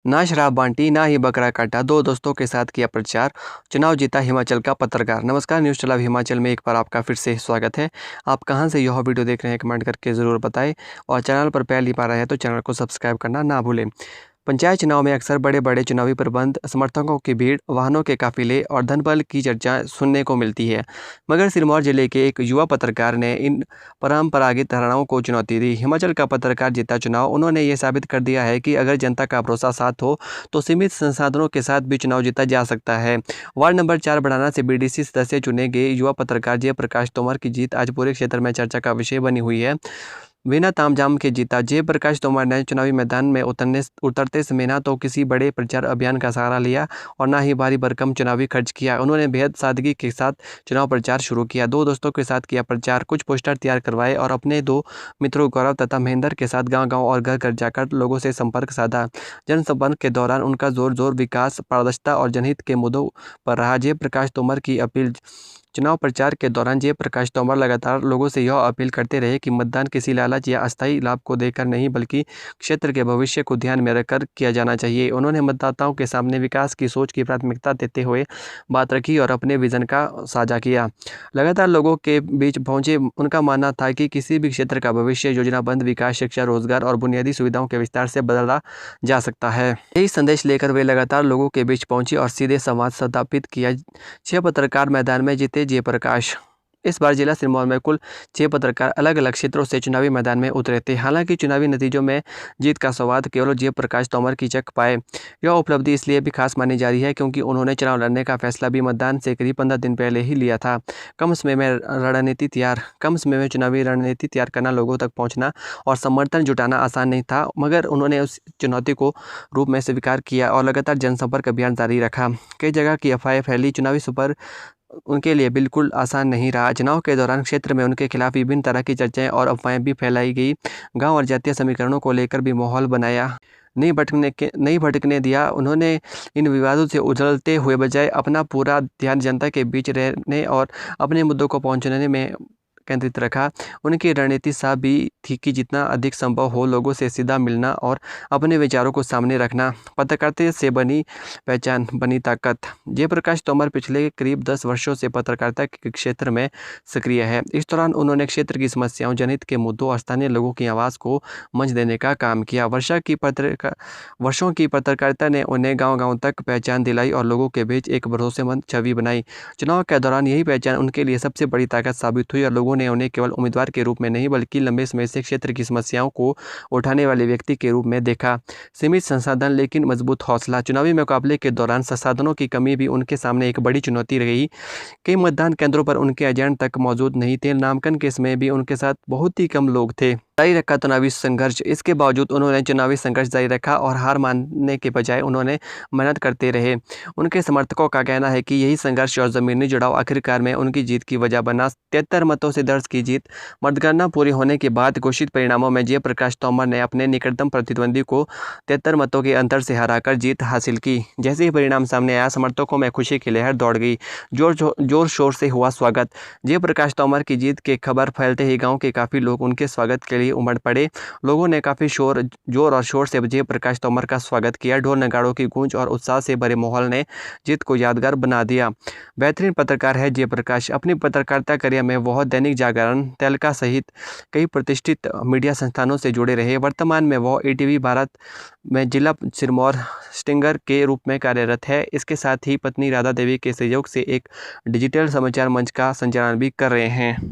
ना शराब बांटी ना ही बकरा काटा, दो दोस्तों के साथ किया प्रचार, चुनाव जीता हिमाचल का पत्रकार। नमस्कार, न्यूज़ चलाव हिमाचल में एक बार आपका फिर से स्वागत है। आप कहां से यह वीडियो देख रहे हैं कमेंट करके ज़रूर बताएं और चैनल पर पहली बार आए हैं तो चैनल को सब्सक्राइब करना ना भूलें। पंचायत चुनाव में अक्सर बड़े बड़े चुनावी प्रबंध, समर्थकों की भीड़, वाहनों के काफिले और धनबल की चर्चा सुनने को मिलती है। मगर सिरमौर जिले के एक युवा पत्रकार ने इन परंपरागत धारणाओं को चुनौती दी। हिमाचल का पत्रकार जीता चुनाव। उन्होंने ये साबित कर दिया है कि अगर जनता का भरोसा साथ हो तो सीमित संसाधनों के साथ भी चुनाव जीता जा सकता है। वार्ड नंबर 4 बढ़ाना से बीडीसी सदस्य चुने गए युवा पत्रकार जयप्रकाश तोमर की जीत आज पूरे क्षेत्र में चर्चा का विषय बनी हुई है। बिना तामझाम के जीता। जयप्रकाश तोमर ने चुनावी मैदान में उतरते समय ना तो किसी बड़े प्रचार अभियान का सहारा लिया और ना ही भारी भरकम चुनावी खर्च किया। उन्होंने बेहद सादगी के साथ चुनाव प्रचार शुरू किया। दो दोस्तों के साथ किया प्रचार, कुछ पोस्टर तैयार करवाए और अपने दो मित्रों गौरव तथा महेंद्र के साथ गांव-गांव और घर-घर जाकर लोगों से संपर्क साधा। जनसंपर्क के दौरान उनका जोर विकास, पारदर्शिता और जनहित के मुद्दों पर रहा। जयप्रकाश तोमर की अपील। चुनाव प्रचार के दौरान जयप्रकाश तोमर लगातार लोगों से यह अपील करते रहे कि मतदान किसी लालच या अस्थायी लाभ को देखकर नहीं बल्कि क्षेत्र के भविष्य को ध्यान में रखकर किया जाना चाहिए। उन्होंने मतदाताओं के सामने विकास की सोच की प्राथमिकता देते हुए बात रखी और अपने विजन का साझा किया। लगातार लोगों के बीच पहुंचे। उनका मानना था कि किसी भी क्षेत्र का भविष्य योजनाबद्ध विकास, शिक्षा, रोजगार और बुनियादी सुविधाओं के विस्तार से बदला जा सकता है। यही संदेश लेकर वे लगातार लोगों के बीच पहुंचे और सीधे संवाद स्थापित किया। 6 पत्रकार मैदान में जीते जयप्रकाश। इस बार जिला सिरमौर में कुल 6 पत्रकार अलग अलग क्षेत्रों से चुनावी मैदान में उतरे थे। हालांकि चुनावी नतीजों में जीत का स्वाद केवल जयप्रकाश तोमर की चख पाए। यह उपलब्धि इसलिए भी खास मानी जा रही है क्योंकि उन्होंने चुनाव लड़ने का फैसला भी मतदान से करीब 15 दिन पहले ही लिया था। कम समय में चुनावी रणनीति तैयार करना, लोगों तक पहुंचना और समर्थन जुटाना आसान नहीं था, मगर उन्होंने उस चुनौती को रूप में स्वीकार किया और लगातार जनसंपर्क अभियान जारी रखा। कई जगह की अफवाहें फैली। चुनावी सफर उनके लिए बिल्कुल आसान नहीं रहा। चुनाव के दौरान क्षेत्र में उनके खिलाफ विभिन्न तरह की चर्चाएं और अफवाहें भी फैलाई गई। गांव और जातीय समीकरणों को लेकर भी माहौल बनाया नहीं भटकने दिया। उन्होंने इन विवादों से उछलते हुए बजाय अपना पूरा ध्यान जनता के बीच रहने और अपने मुद्दों को पहुंचाने में केंद्रित रखा। उनकी रणनीति साफ भी थी कि जितना अधिक संभव हो लोगों से सीधा मिलना और अपने विचारों को सामने रखना। पत्रकारिता से बनी पहचान, बनी ताकत। जयप्रकाश तोमर पिछले करीब 10 वर्षों से पत्रकारिता के क्षेत्र में सक्रिय है। इस दौरान उन्होंने क्षेत्र की समस्याओं, जनहित के मुद्दों और स्थानीय लोगों की आवाज़ को मंच देने का काम किया। वर्षों की पत्रकारिता ने उन्हें गाँव-गाँव तक पहचान दिलाई और लोगों के बीच एक भरोसेमंद छवि बनाई। चुनाव के दौरान यही पहचान उनके लिए सबसे बड़ी ताकत साबित हुई और लोगों ने उन्हें केवल उम्मीदवार के रूप में नहीं बल्कि लंबे समय से क्षेत्र की समस्याओं को उठाने वाले व्यक्ति के रूप में देखा। सीमित संसाधन लेकिन मजबूत हौसला। चुनावी मुकाबले के दौरान संसाधनों की कमी भी उनके सामने एक बड़ी चुनौती रही। कई मतदान केंद्रों पर उनके एजेंट तक मौजूद नहीं थे। नामांकन के समय भी उनके साथ बहुत ही कम लोग थे। जारी रखा चुनावी संघर्ष। इसके बावजूद उन्होंने चुनावी संघर्ष जारी रखा और हार मानने के बजाय उन्होंने मेहनत करते रहे। उनके समर्थकों का कहना है कि यही संघर्ष और ज़मीनी जुड़ाव आखिरकार में उनकी जीत की वजह बना। 73 मतों से दर्ज की जीत। मतगणना पूरी होने के बाद घोषित परिणामों में जयप्रकाश तोमर ने अपने निकटतम प्रतिद्वंदी को 73 मतों के अंतर से हराकर जीत हासिल की। जैसे ही परिणाम सामने आया, समर्थकों में खुशी की लहर दौड़ गई। जोर शोर से हुआ स्वागत। जयप्रकाश तोमर की जीत की खबर फैलते ही गाँव के काफ़ी लोग उनके स्वागत के लिए उमड़ पड़े। लोगों ने काफ़ी जोर और शोर से जयप्रकाश तोमर का स्वागत किया। ढोल नगाड़ों की गूंज और उत्साह से भरे माहौल ने जीत को यादगार बना दिया। बेहतरीन पत्रकार है जयप्रकाश। अपनी पत्रकारिता करियर में वह दैनिक जागरण, तहलका सहित कई प्रतिष्ठित मीडिया संस्थानों से जुड़े रहे। वर्तमान में वह ईटीवी भारत में जिला सिरमौर स्टिंगर के रूप में कार्यरत है। इसके साथ ही पत्नी राधा देवी के सहयोग से एक डिजिटल समाचार मंच का संचालन भी कर रहे हैं।